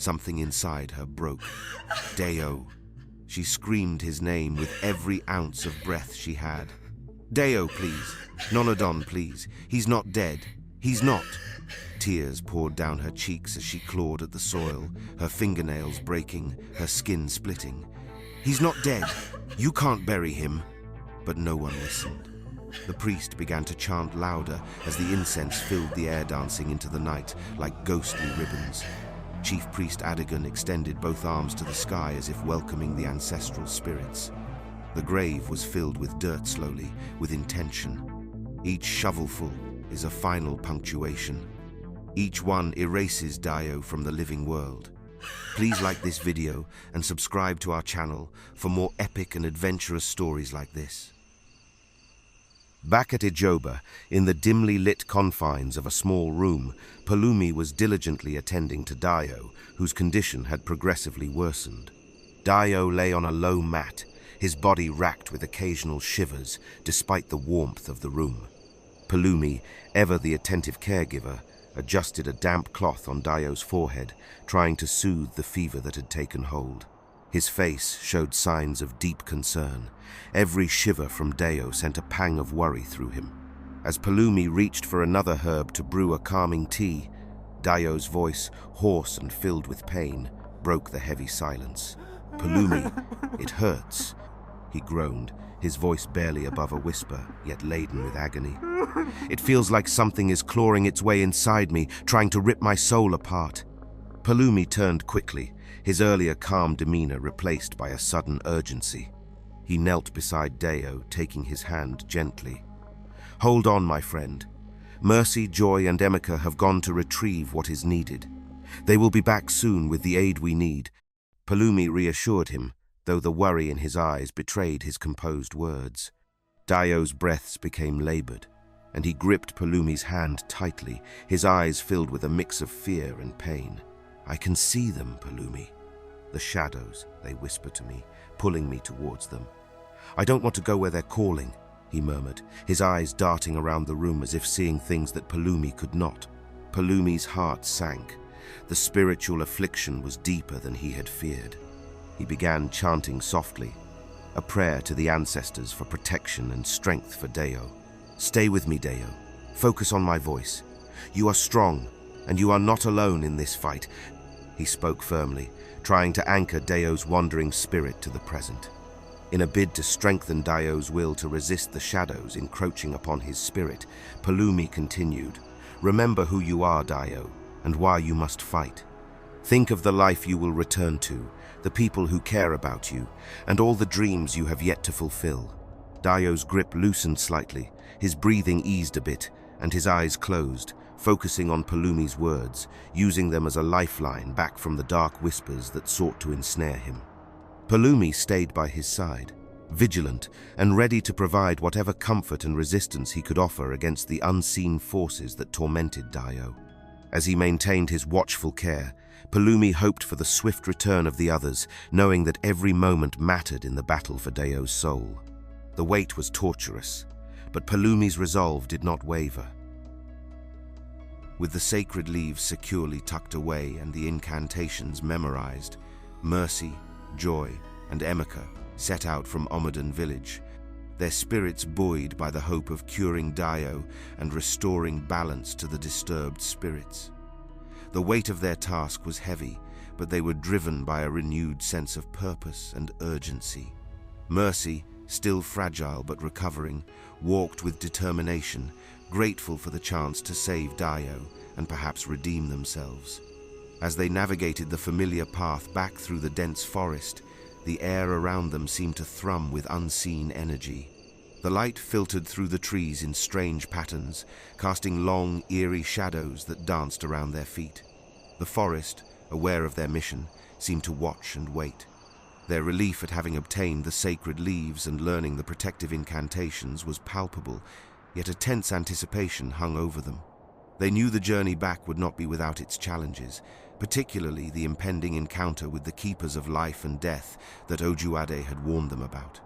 Something inside her broke. Deo. She screamed his name with every ounce of breath she had. Deo, please. Nonodon, please. He's not dead. He's not. Tears poured down her cheeks as she clawed at the soil, her fingernails breaking, her skin splitting. He's not dead. You can't bury him. But no one listened. The priest began to chant louder as the incense filled the air, dancing into the night like ghostly ribbons. Chief Priest Adigan extended both arms to the sky as if welcoming the ancestral spirits. The grave was filled with dirt slowly, with intention. Each shovelful is a final punctuation. Each one erases Dio from the living world. Please like this video and subscribe to our channel for more epic and adventurous stories like this. Back at Ijoba, in the dimly lit confines of a small room, Palumi was diligently attending to Dio, whose condition had progressively worsened. Dio lay on a low mat, his body racked with occasional shivers despite the warmth of the room. Palumi, ever the attentive caregiver, adjusted a damp cloth on Dio's forehead, trying to soothe the fever that had taken hold. His face showed signs of deep concern. Every shiver from Dio sent a pang of worry through him. As Palumi reached for another herb to brew a calming tea, Dio's voice, hoarse and filled with pain, broke the heavy silence. "Palumi, it hurts," he groaned, his voice barely above a whisper, yet laden with agony. "It feels like something is clawing its way inside me, trying to rip my soul apart." Palumi turned quickly, his earlier calm demeanor replaced by a sudden urgency. He knelt beside Dio, taking his hand gently. "Hold on, my friend. Mercy, Joy, and Emeka have gone to retrieve what is needed. They will be back soon with the aid we need." Palumi reassured him, though the worry in his eyes betrayed his composed words. Dio's breaths became labored, and he gripped Palumi's hand tightly, his eyes filled with a mix of fear and pain. "I can see them, Palumi. The shadows," they whispered to me, pulling me towards them. "I don't want to go where they're calling," he murmured, his eyes darting around the room as if seeing things that Palumi could not. Palumi's heart sank. The spiritual affliction was deeper than he had feared. He began chanting softly, a prayer to the ancestors for protection and strength for Dio. "Stay with me, Dio. Focus on my voice. You are strong, and you are not alone in this fight." He spoke firmly, trying to anchor Dio's wandering spirit to the present. In a bid to strengthen Dio's will to resist the shadows encroaching upon his spirit, Palumi continued, "Remember who you are, Dio, and why you must fight. Think of the life you will return to, the people who care about you, and all the dreams you have yet to fulfill." Dio's grip loosened slightly, his breathing eased a bit, and his eyes closed, focusing on Palumi's words, using them as a lifeline back from the dark whispers that sought to ensnare him. Palumi stayed by his side, vigilant and ready to provide whatever comfort and resistance he could offer against the unseen forces that tormented Dio. As he maintained his watchful care, Palumi hoped for the swift return of the others, knowing that every moment mattered in the battle for Dio's soul. The wait was torturous, but Palumi's resolve did not waver. With the sacred leaves securely tucked away and the incantations memorized, Mercy, Joy, and Emeka set out from Omadan village, their spirits buoyed by the hope of curing Dio and restoring balance to the disturbed spirits. The weight of their task was heavy, but they were driven by a renewed sense of purpose and urgency. Mercy, still fragile but recovering, walked with determination, grateful for the chance to save Dio and perhaps redeem themselves. As they navigated the familiar path back through the dense forest, the air around them seemed to thrum with unseen energy. The light filtered through the trees in strange patterns, casting long, eerie shadows that danced around their feet. The forest, aware of their mission, seemed to watch and wait. Their relief at having obtained the sacred leaves and learning the protective incantations was palpable, yet a tense anticipation hung over them. They knew the journey back would not be without its challenges, particularly the impending encounter with the Keepers of Life and Death that Ojuade had warned them about.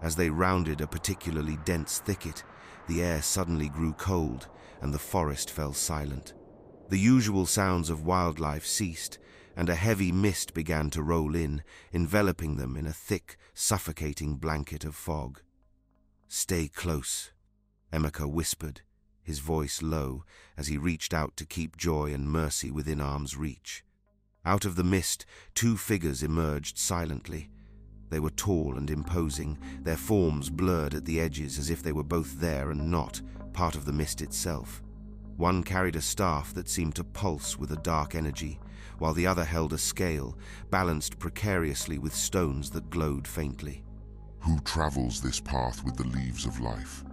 As they rounded a particularly dense thicket, the air suddenly grew cold and the forest fell silent. The usual sounds of wildlife ceased, and a heavy mist began to roll in, enveloping them in a thick, suffocating blanket of fog. "Stay close," Emeka whispered, his voice low, as he reached out to keep Joy and Mercy within arm's reach. Out of the mist, two figures emerged silently. They were tall and imposing, their forms blurred at the edges as if they were both there and not, part of the mist itself. One carried a staff that seemed to pulse with a dark energy, while the other held a scale, balanced precariously with stones that glowed faintly. "Who travels this path with the leaves of life?"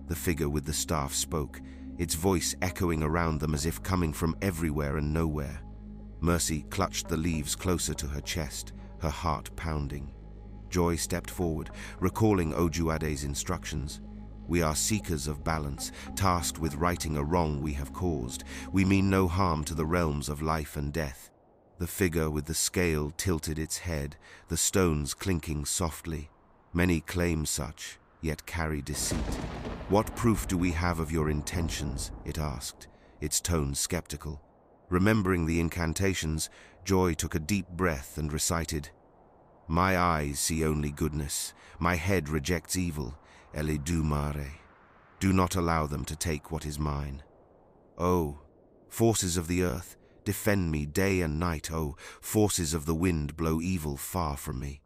The figure with the staff spoke, its voice echoing around them as if coming from everywhere and nowhere. Mercy clutched the leaves closer to her chest, her heart pounding. Joy stepped forward, recalling Ojuade's instructions. "We are seekers of balance, tasked with righting a wrong we have caused. We mean no harm to the realms of life and death." The figure with the scale tilted its head, the stones clinking softly. "Many claim such, yet carry deceit. What proof do we have of your intentions?" it asked, its tone skeptical. Remembering the incantations, Joy took a deep breath and recited, "My eyes see only goodness, my head rejects evil, Eledumare. Do not allow them to take what is mine. Oh, forces of the earth, defend me day and night. Oh, forces of the wind, blow evil far from me."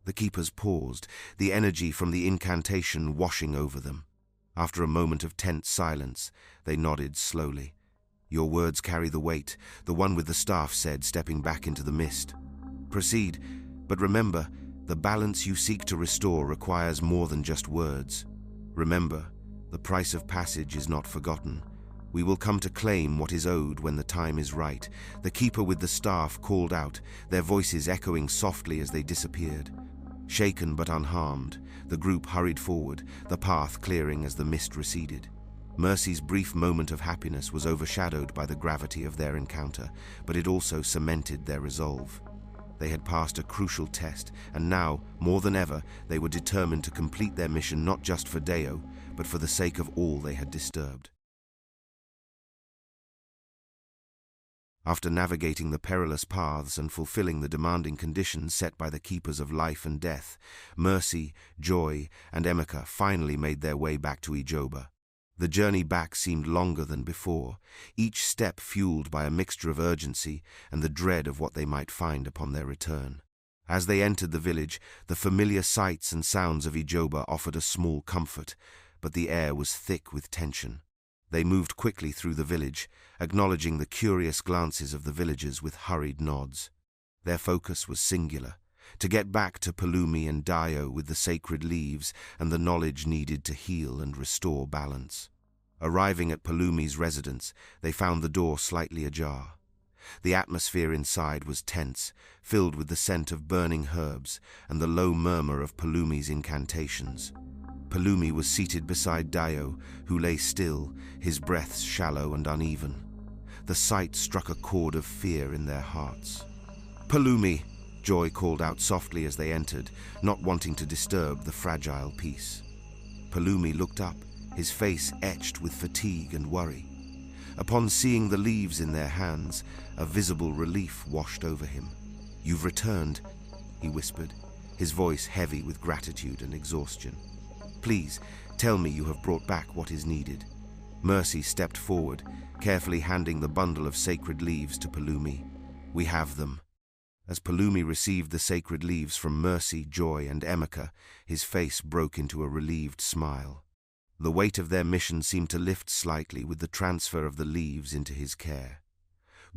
The keepers paused, the energy from the incantation washing over them. After a moment of tense silence, they nodded slowly. "Your words carry the weight," the one with the staff said, stepping back into the mist. "Proceed, but remember, the balance you seek to restore requires more than just words. Remember, the price of passage is not forgotten. We will come to claim what is owed when the time is right." The keeper with the staff called out, their voices echoing softly as they disappeared. Shaken but unharmed, the group hurried forward, the path clearing as the mist receded. Mercy's brief moment of happiness was overshadowed by the gravity of their encounter, but it also cemented their resolve. They had passed a crucial test, and now, more than ever, they were determined to complete their mission not just for Deo, but for the sake of all they had disturbed. After navigating the perilous paths and fulfilling the demanding conditions set by the keepers of life and death, Mercy, Joy, and Emeka finally made their way back to Ijoba. The journey back seemed longer than before, each step fueled by a mixture of urgency and the dread of what they might find upon their return. As they entered the village, the familiar sights and sounds of Ijoba offered a small comfort, but the air was thick with tension. They moved quickly through the village, acknowledging the curious glances of the villagers with hurried nods. Their focus was singular, to get back to Palumi and Dio with the sacred leaves and the knowledge needed to heal and restore balance. Arriving at Palumi's residence, they found the door slightly ajar. The atmosphere inside was tense, filled with the scent of burning herbs and the low murmur of Palumi's incantations. Palumi was seated beside Dio, who lay still, his breaths shallow and uneven. The sight struck a chord of fear in their hearts. "Palumi!" Joy called out softly as they entered, not wanting to disturb the fragile peace. Palumi looked up, his face etched with fatigue and worry. Upon seeing the leaves in their hands, a visible relief washed over him. "You've returned," he whispered, his voice heavy with gratitude and exhaustion. "Please, tell me you have brought back what is needed." Mercy stepped forward, carefully handing the bundle of sacred leaves to Palumi. "We have them." As Palumi received the sacred leaves from Mercy, Joy, and Emeka, his face broke into a relieved smile. The weight of their mission seemed to lift slightly with the transfer of the leaves into his care.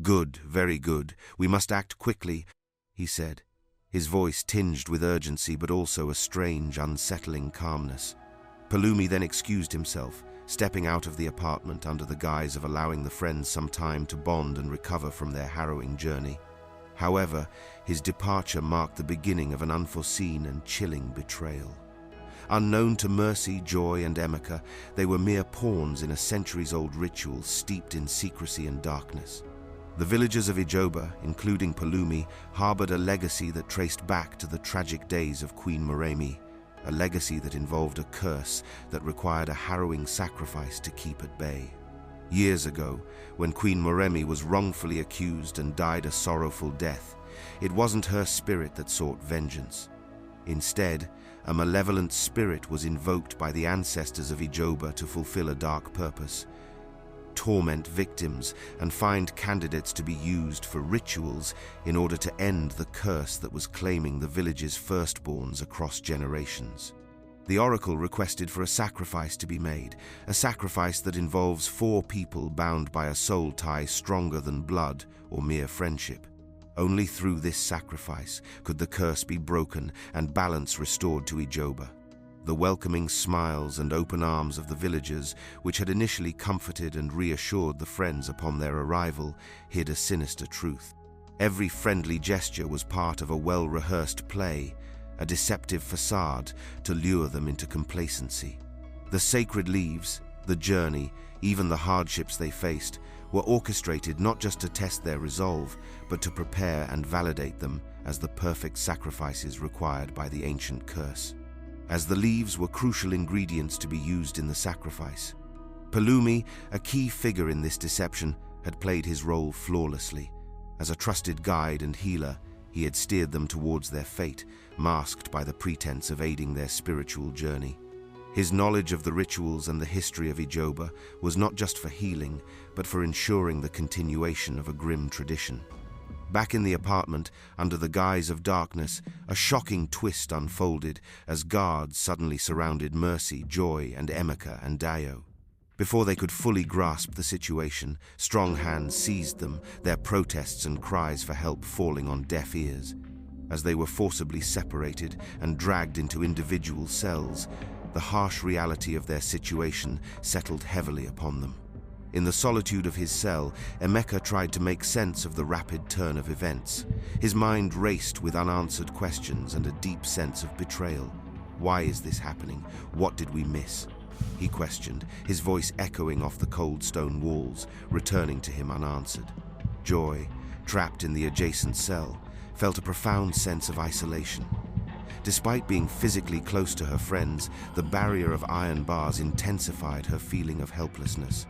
"Good, very good. We must act quickly," he said, his voice tinged with urgency but also a strange, unsettling calmness. Palumi then excused himself, stepping out of the apartment under the guise of allowing the friends some time to bond and recover from their harrowing journey. However, his departure marked the beginning of an unforeseen and chilling betrayal. Unknown to Mercy, Joy, and Emeka, they were mere pawns in a centuries-old ritual steeped in secrecy and darkness. The villagers of Ijoba, including Palumi, harbored a legacy that traced back to the tragic days of Queen Moremi, a legacy that involved a curse that required a harrowing sacrifice to keep at bay. Years ago, when Queen Moremi was wrongfully accused and died a sorrowful death, it wasn't her spirit that sought vengeance. Instead, a malevolent spirit was invoked by the ancestors of Ijoba to fulfill a dark purpose: torment victims and find candidates to be used for rituals in order to end the curse that was claiming the village's firstborns across generations. The oracle requested for a sacrifice to be made, a sacrifice that involves 4 people bound by a soul tie stronger than blood or mere friendship. Only through this sacrifice could the curse be broken and balance restored to Ijoba. The welcoming smiles and open arms of the villagers, which had initially comforted and reassured the friends upon their arrival, hid a sinister truth. Every friendly gesture was part of a well-rehearsed play, a deceptive facade to lure them into complacency. The sacred leaves, the journey, even the hardships they faced, were orchestrated not just to test their resolve, but to prepare and validate them as the perfect sacrifices required by the ancient curse. As the leaves were crucial ingredients to be used in the sacrifice, Palumi, a key figure in this deception, had played his role flawlessly. As a trusted guide and healer, he had steered them towards their fate, masked by the pretense of aiding their spiritual journey. His knowledge of the rituals and the history of Ijoba was not just for healing, but for ensuring the continuation of a grim tradition. Back in the apartment, under the guise of darkness, a shocking twist unfolded as guards suddenly surrounded Mercy, Joy, and Emeka and Dayo. Before they could fully grasp the situation, strong hands seized them, their protests and cries for help falling on deaf ears. As they were forcibly separated and dragged into individual cells, the harsh reality of their situation settled heavily upon them. In the solitude of his cell, Emeka tried to make sense of the rapid turn of events. His mind raced with unanswered questions and a deep sense of betrayal. Why is this happening? What did we miss? He questioned, his voice echoing off the cold stone walls, returning to him unanswered. Joy, trapped in the adjacent cell, felt a profound sense of isolation. Despite being physically close to her friends, the barrier of iron bars intensified her feeling of helplessness.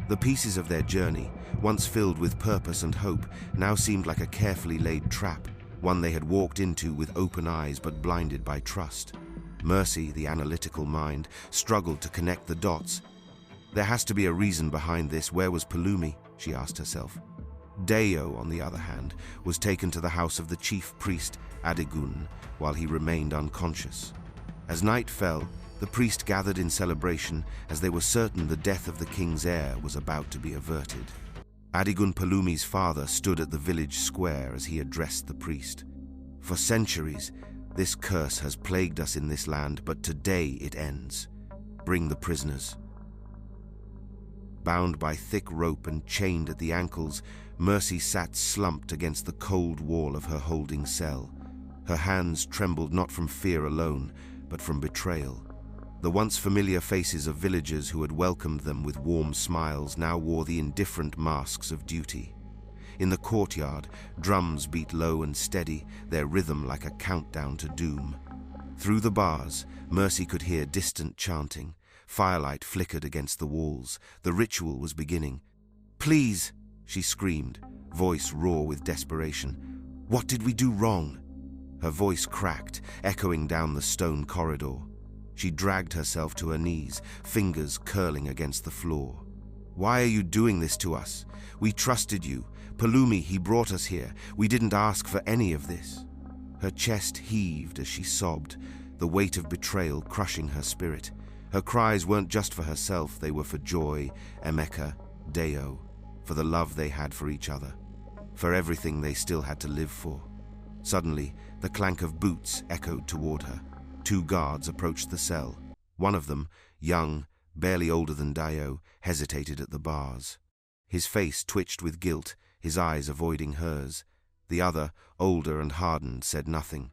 The pieces of their journey, once filled with purpose and hope, now seemed like a carefully laid trap, one they had walked into with open eyes but blinded by trust. Mercy, the analytical mind, struggled to connect the dots. There has to be a reason behind this. Where was Palumi? She asked herself. Dayo, on the other hand, was taken to the house of the chief priest, Adigun, while he remained unconscious. As night fell, the priest gathered in celebration as they were certain the death of the king's heir was about to be averted. Adigun Palumi's father stood at the village square as he addressed the priest. For centuries, this curse has plagued us in this land, but today it ends. Bring the prisoners. Bound by thick rope and chained at the ankles, Mercy sat slumped against the cold wall of her holding cell. Her hands trembled not from fear alone, but from betrayal. The once familiar faces of villagers who had welcomed them with warm smiles now wore the indifferent masks of duty. In the courtyard, drums beat low and steady, their rhythm like a countdown to doom. Through the bars, Mercy could hear distant chanting. Firelight flickered against the walls. The ritual was beginning. "Please!" she screamed, voice raw with desperation. "What did we do wrong?" Her voice cracked, echoing down the stone corridor. She dragged herself to her knees, fingers curling against the floor. "Why are you doing this to us? We trusted you. Palumi, he brought us here. We didn't ask for any of this." Her chest heaved as she sobbed, the weight of betrayal crushing her spirit. Her cries weren't just for herself, they were for Joy, Emeka, Dayo, for the love they had for each other, for everything they still had to live for. Suddenly, the clank of boots echoed toward her. 2 guards approached the cell. One of them, young, barely older than Dayo, hesitated at the bars. His face twitched with guilt, his eyes avoiding hers. The other, older and hardened, said nothing.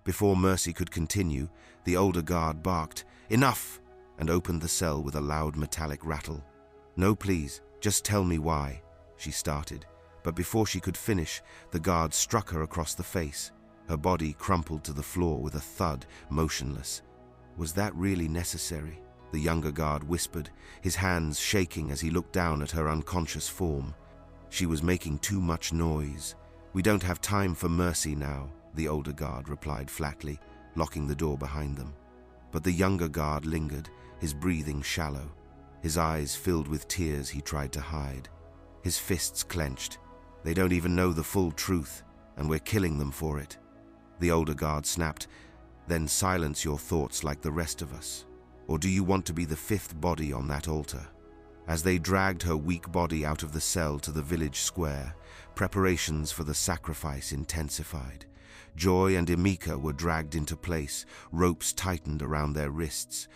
Before Mercy could continue, the older guard barked, "Enough!" and opened the cell with a loud metallic rattle. "No, please, just tell me why," she started, but before she could finish, the guard struck her across the face. Her body crumpled to the floor with a thud, motionless. Was that really necessary? the younger guard whispered, his hands shaking as he looked down at her unconscious form. She was making too much noise. We don't have time for mercy now, the older guard replied flatly, locking the door behind them. But the younger guard lingered, his breathing shallow. His eyes filled with tears he tried to hide. His fists clenched. They don't even know the full truth, and we're killing them for it. The older guard snapped, then silence your thoughts like the rest of us. Or do you want to be the fifth body on that altar? As they dragged her weak body out of the cell to the village square, preparations for the sacrifice intensified. Joy and Emeka were dragged into place, ropes tightened around their wrists.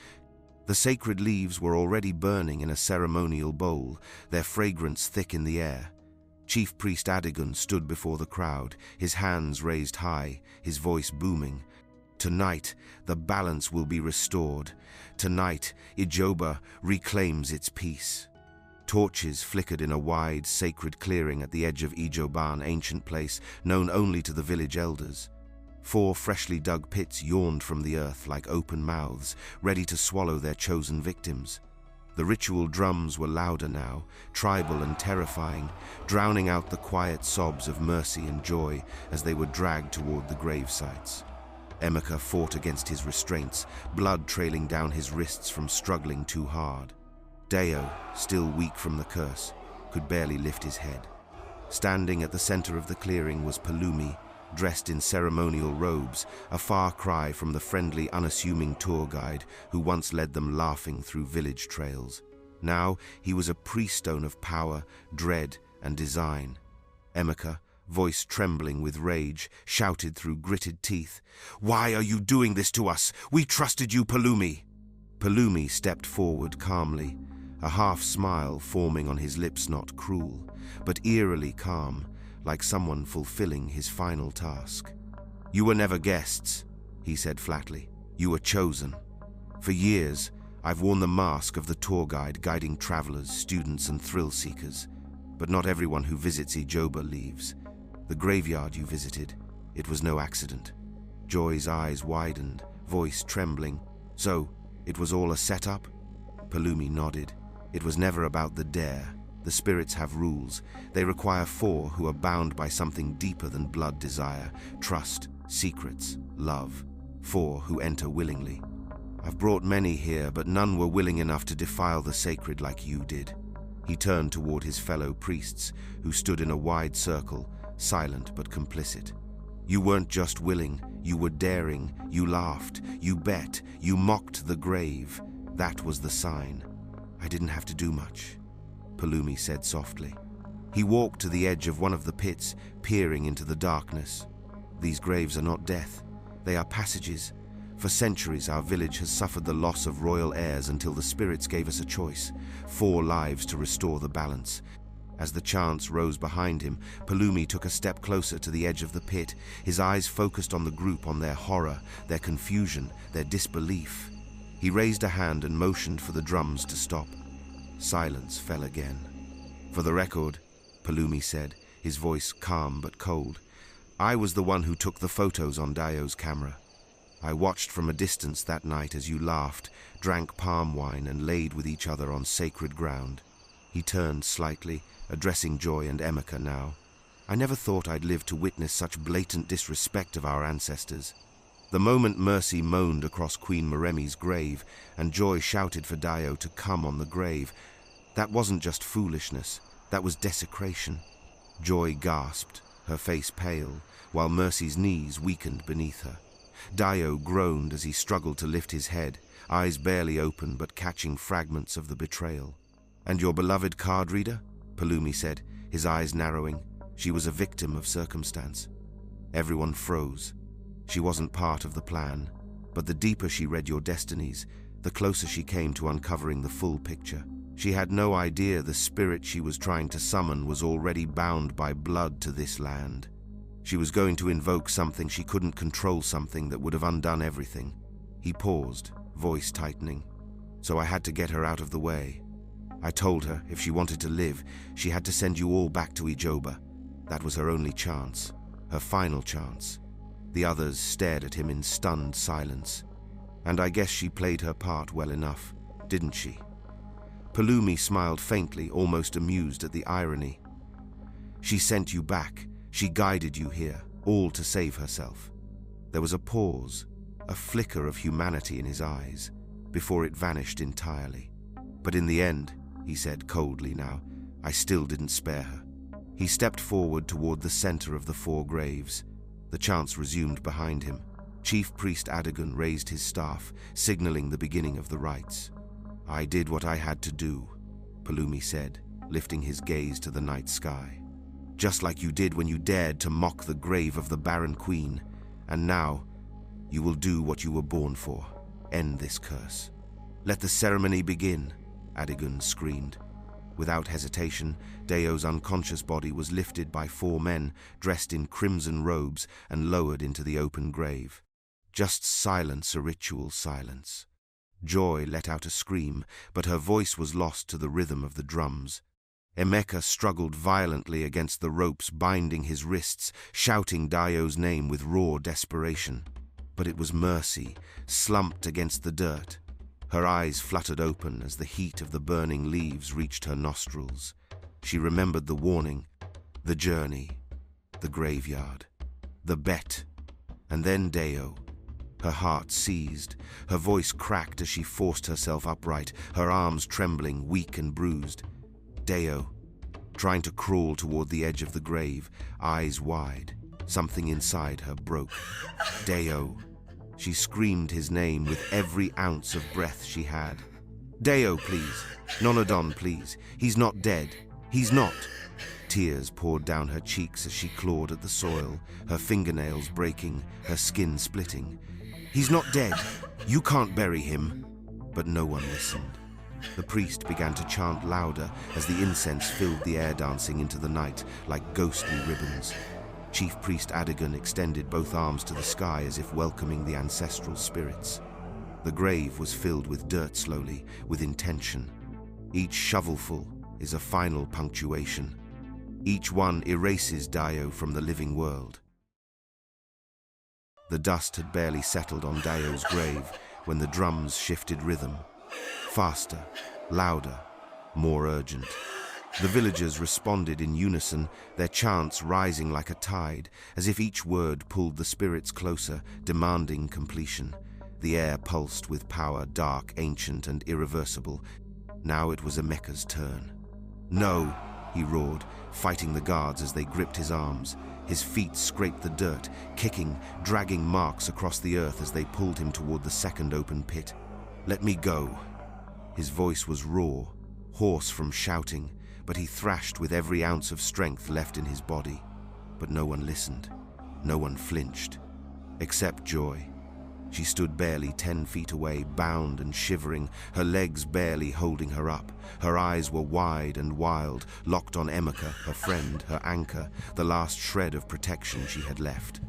The sacred leaves were already burning in a ceremonial bowl, their fragrance thick in the air. Chief Priest Adigun stood before the crowd, his hands raised high, his voice booming. Tonight, the balance will be restored. Tonight, Ijoba reclaims its peace. Torches flickered in a wide, sacred clearing at the edge of Ijoban, ancient place known only to the village elders. 4 freshly dug pits yawned from the earth like open mouths, ready to swallow their chosen victims. The ritual drums were louder now, tribal and terrifying, drowning out the quiet sobs of mercy and joy as they were dragged toward the grave sites. Emeka fought against his restraints, blood trailing down his wrists from struggling too hard. Deo, still weak from the curse, could barely lift his head. Standing at the center of the clearing was Palumi, dressed in ceremonial robes, a far cry from the friendly, unassuming tour guide who once led them laughing through village trails. Now he was a prieststone of power, dread, and design. Emeka, voice trembling with rage, shouted through gritted teeth, "Why are you doing this to us? We trusted you, Palumi!" Palumi stepped forward calmly, a half smile forming on his lips, not cruel, but eerily calm, like someone fulfilling his final task. "You were never guests," he said flatly. "You were chosen. For years, I've worn the mask of the tour guide guiding travelers, students, and thrill seekers. But not everyone who visits Ijoba leaves. The graveyard you visited, it was no accident." Joy's eyes widened, voice trembling. "So, it was all a setup?" Palumi nodded. "It was never about the dare. The spirits have rules. They require 4 who are bound by something deeper than blood desire, trust, secrets, love. 4 who enter willingly. I've brought many here, but none were willing enough to defile the sacred like you did." He turned toward his fellow priests, who stood in a wide circle, silent but complicit. "You weren't just willing, you were daring, you laughed, you bet, you mocked the grave. That was the sign. I didn't have to do much," Palumi said softly. He walked to the edge of one of the pits, peering into the darkness. "These graves are not death. They are passages. For centuries our village has suffered the loss of royal heirs until the spirits gave us a choice, 4 lives to restore the balance." As the chants rose behind him, Palumi took a step closer to the edge of the pit, his eyes focused on the group, on their horror, their confusion, their disbelief. He raised a hand and motioned for the drums to stop. Silence fell again. "For the record," Palumi said, his voice calm but cold, "I was the one who took the photos on Dayo's camera. I watched from a distance that night as you laughed, drank palm wine, and laid with each other on sacred ground." He turned slightly, addressing Joy and Emeka now. "I never thought I'd live to witness such blatant disrespect of our ancestors." The moment Mercy moaned across Queen Meremi's grave and Joy shouted for Dayo to come on the grave, that wasn't just foolishness, that was desecration. Joy gasped, her face pale, while Mercy's knees weakened beneath her. Dayo groaned as he struggled to lift his head, eyes barely open but catching fragments of the betrayal. "And your beloved card reader?" Palumi said, his eyes narrowing. "She was a victim of circumstance." Everyone froze. She wasn't part of the plan, but the deeper she read your destinies, the closer she came to uncovering the full picture. She had no idea the spirit she was trying to summon was already bound by blood to this land. She was going to invoke something she couldn't control, something that would have undone everything. He paused, voice tightening. "So I had to get her out of the way. I told her if she wanted to live, she had to send you all back to Ijoba. That was her only chance, her final chance." The others stared at him in stunned silence. "And I guess she played her part well enough. didn't she? Palumi smiled faintly, almost amused at the irony. She sent you back. She guided you here, all to save herself. There was a pause, a flicker of humanity in his eyes, before it vanished entirely. But in the end, he said coldly now, I still didn't spare her. He stepped forward toward the center of the 4 graves. The chants resumed behind him. Chief Priest Adigun raised his staff, signaling the beginning of the rites. I did what I had to do, Palumi said, lifting his gaze to the night sky. Just like you did when you dared to mock the grave of the Barren Queen. And now, you will do what you were born for. End this curse. Let the ceremony begin, Adigun screamed. Without hesitation, Deo's unconscious body was lifted by 4 men dressed in crimson robes and lowered into the open grave. Just silence, a ritual silence. Joy let out a scream, but her voice was lost to the rhythm of the drums. Emeka struggled violently against the ropes binding his wrists, shouting Dayo's name with raw desperation. But it was Mercy, slumped against the dirt. Her eyes fluttered open as the heat of the burning leaves reached her nostrils. She remembered the warning, the journey, the graveyard, the bet, and then Deo. Her heart seized. Her voice cracked as she forced herself upright, her arms trembling, weak and bruised. Deo, trying to crawl toward the edge of the grave, eyes wide. Something inside her broke. Deo. She screamed his name with every ounce of breath she had. Deo, please. Nonodon, please. He's not dead. He's not. Tears poured down her cheeks as she clawed at the soil, her fingernails breaking, her skin splitting. He's not dead. You can't bury him. But no one listened. The priest began to chant louder as the incense filled the air, dancing into the night like ghostly ribbons. Chief Priest Adigun extended both arms to the sky as if welcoming the ancestral spirits. The grave was filled with dirt slowly, with intention. Each shovelful is a final punctuation. Each one erases Dio from the living world. The dust had barely settled on Dayo's grave when the drums shifted rhythm. Faster, louder, more urgent. The villagers responded in unison, their chants rising like a tide, as if each word pulled the spirits closer, demanding completion. The air pulsed with power, dark, ancient, and irreversible. Now it was Emeka's turn. No, he roared, fighting the guards as they gripped his arms. His feet scraped the dirt, kicking, dragging marks across the earth as they pulled him toward the second open pit. Let me go. His voice was raw, hoarse from shouting, but he thrashed with every ounce of strength left in his body. But no one listened. No one flinched. Except Joy. She stood barely 10 feet away, bound and shivering, her legs barely holding her up. Her eyes were wide and wild, locked on Emeka, her friend, her anchor, the last shred of protection she had left.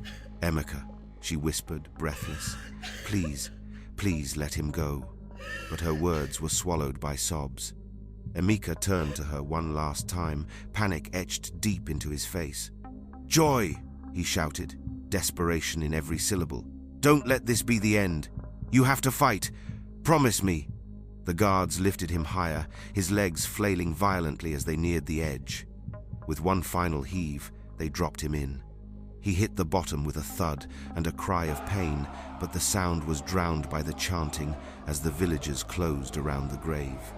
Emeka, she whispered, breathless. Please, please let him go. But her words were swallowed by sobs. Emeka turned to her one last time, panic etched deep into his face. Joy, he shouted, desperation in every syllable. Don't let this be the end. You have to fight. Promise me. The guards lifted him higher, his legs flailing violently as they neared the edge. With one final heave, they dropped him in. He hit the bottom with a thud and a cry of pain, but the sound was drowned by the chanting as the villagers closed around the grave.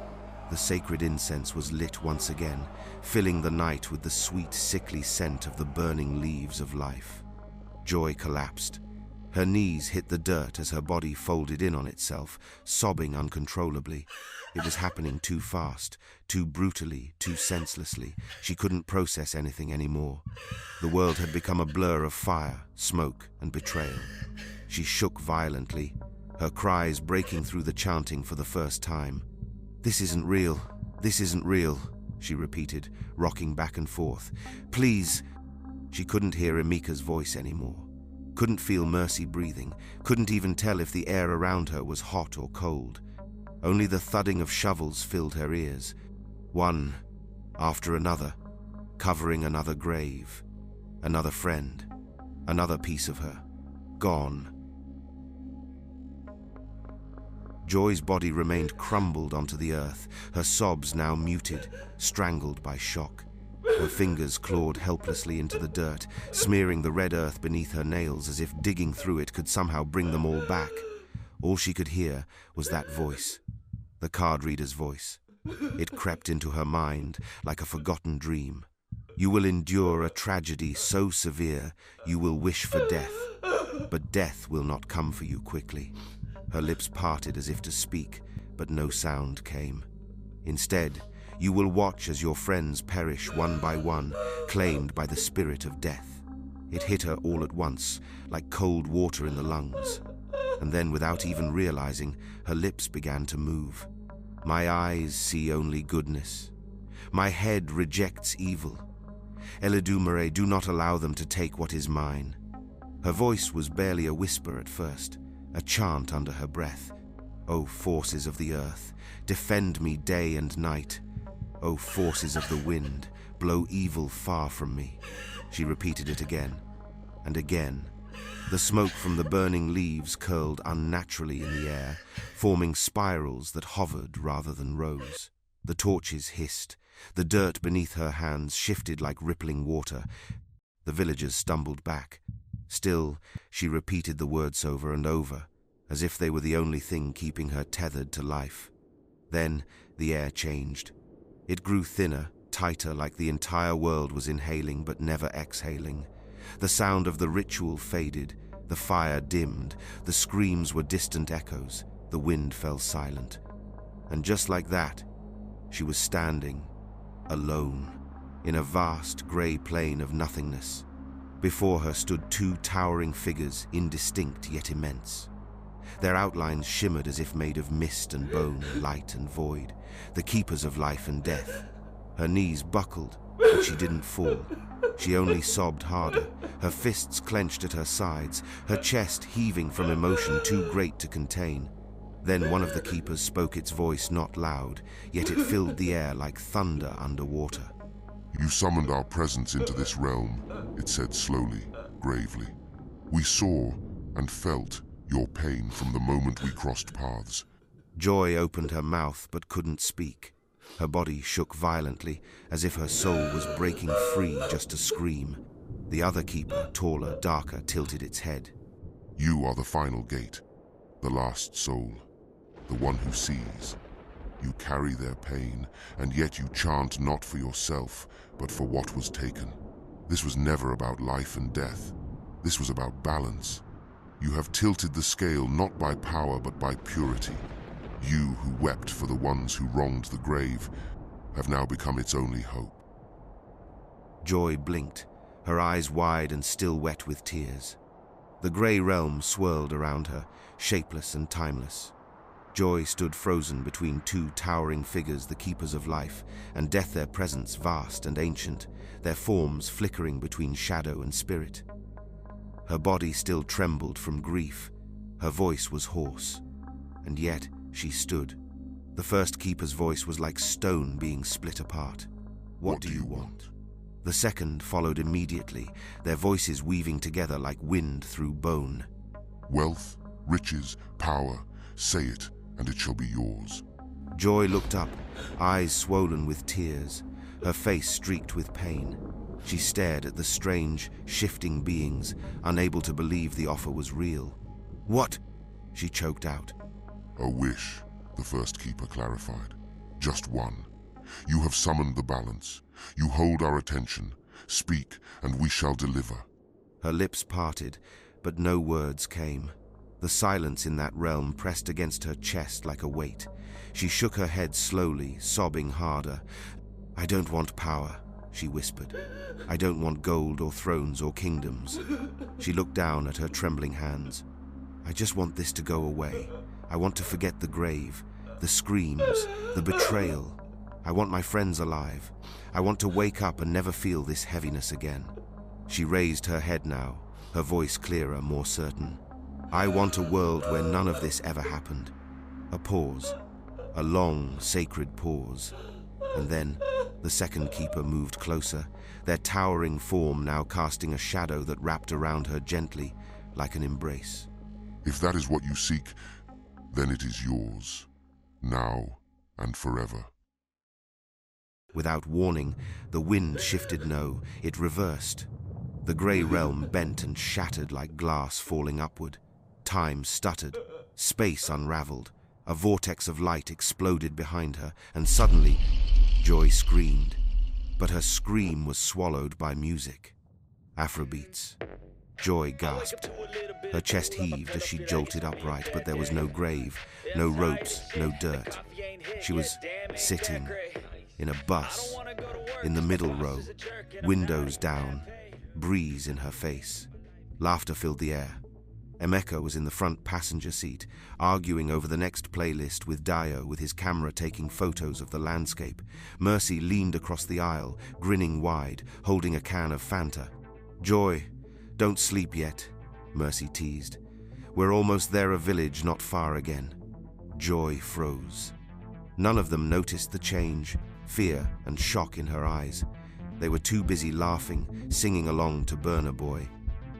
The sacred incense was lit once again, filling the night with the sweet, sickly scent of the burning leaves of life. Joy collapsed. Her knees hit the dirt as her body folded in on itself, sobbing uncontrollably. It was happening too fast, too brutally, too senselessly. She couldn't process anything anymore. The world had become a blur of fire, smoke, and betrayal. She shook violently, her cries breaking through the chanting for the first time. This isn't real. This isn't real, she repeated, rocking back and forth. Please. She couldn't hear Emeka's voice anymore. Couldn't feel Mercy breathing, couldn't even tell if the air around her was hot or cold. Only the thudding of shovels filled her ears, one after another, covering another grave, another friend, another piece of her, gone. Joy's body remained crumbled onto the earth, her sobs now muted, strangled by shock. Her fingers clawed helplessly into the dirt, smearing the red earth beneath her nails as if digging through it could somehow bring them all back. All she could hear was that voice, the card reader's voice. It crept into her mind like a forgotten dream. You will endure a tragedy so severe, you will wish for death, but death will not come for you quickly. Her lips parted as if to speak, but no sound came. Instead, you will watch as your friends perish one by one, claimed by the spirit of death. It hit her all at once, like cold water in the lungs. And then, without even realizing, her lips began to move. My eyes see only goodness. My head rejects evil. Eledumare, do not allow them to take what is mine. Her voice was barely a whisper at first, a chant under her breath. O forces of the earth, defend me day and night. O forces of the wind, blow evil far from me. She repeated it again and again. The smoke from the burning leaves curled unnaturally in the air, forming spirals that hovered rather than rose. The torches hissed. The dirt beneath her hands shifted like rippling water. The villagers stumbled back. Still, she repeated the words over and over, as if they were the only thing keeping her tethered to life. Then the air changed. It grew thinner, tighter, like the entire world was inhaling but never exhaling. The sound of the ritual faded, the fire dimmed, the screams were distant echoes, the wind fell silent. And just like that, she was standing, alone, in a vast grey plain of nothingness. Before her stood two towering figures, indistinct yet immense. Their outlines shimmered as if made of mist and bone, light and void, the keepers of life and death. Her knees buckled, but she didn't fall. She only sobbed harder, her fists clenched at her sides, her chest heaving from emotion too great to contain. Then one of the keepers spoke, its voice not loud, yet it filled the air like thunder underwater. You summoned our presence into this realm, it said slowly, gravely. We saw and felt your pain from the moment we crossed paths. Joy opened her mouth but couldn't speak. Her body shook violently, as if her soul was breaking free just to scream. The other keeper, taller, darker, tilted its head. You are the final gate, the last soul, the one who sees. You carry their pain, and yet you chant not for yourself, but for what was taken. This was never about life and death. This was about balance. You have tilted the scale not by power but by purity. You who wept for the ones who wronged the grave have now become its only hope. Joy blinked, her eyes wide and still wet with tears. The grey realm swirled around her, shapeless and timeless. Joy stood frozen between two towering figures, the keepers of life, and death, their presence vast and ancient, their forms flickering between shadow and spirit. Her body still trembled from grief. Her voice was hoarse, and yet she stood. The first keeper's voice was like stone being split apart. What do you want? The second followed immediately, their voices weaving together like wind through bone. Wealth, riches, power, say it, and it shall be yours. Joy looked up, eyes swollen with tears, her face streaked with pain. She stared at the strange, shifting beings, unable to believe the offer was real. What? She choked out. A wish, the first keeper clarified. Just one. You have summoned the balance. You hold our attention. Speak, and we shall deliver. Her lips parted, but no words came. The silence in that realm pressed against her chest like a weight. She shook her head slowly, sobbing harder. I don't want power, she whispered. I don't want gold or thrones or kingdoms. She looked down at her trembling hands. I just want this to go away. I want to forget the grave, the screams, the betrayal. I want my friends alive. I want to wake up and never feel this heaviness again. She raised her head now, her voice clearer, more certain. I want a world where none of this ever happened. A pause, a long, sacred pause. And then the second keeper moved closer, their towering form now casting a shadow that wrapped around her gently, like an embrace. If that is what you seek, then it is yours, now and forever. Without warning, the wind shifted it reversed. The grey realm bent and shattered like glass falling upward. Time stuttered, space unraveled. A vortex of light exploded behind her, and suddenly, Joy screamed. But her scream was swallowed by music. Afrobeats. Joy gasped. Her chest heaved as she jolted upright, but there was no grave, no ropes, no dirt. She was sitting in a bus, in the middle row, windows down, breeze in her face. Laughter filled the air. Emeka was in the front passenger seat, arguing over the next playlist with Dio, with his camera taking photos of the landscape. Mercy leaned across the aisle, grinning wide, holding a can of Fanta. "Joy, don't sleep yet," Mercy teased. "We're almost there, a village not far again." Joy froze. None of them noticed the change, fear and shock in her eyes. They were too busy laughing, singing along to Burna Boy.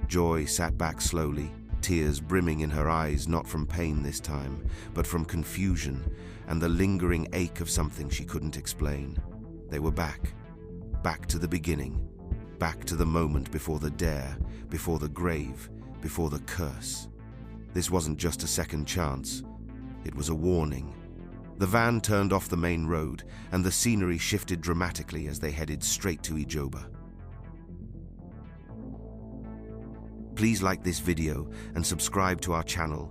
Joy sat back slowly, tears brimming in her eyes, not from pain this time, but from confusion and the lingering ache of something she couldn't explain. They were back to the beginning, back to the moment before the dare, before the grave, before the curse. This wasn't just a second chance, it was a warning. The van turned off the main road, and the scenery shifted dramatically as they headed straight to Ijoba. Please like this video and subscribe to our channel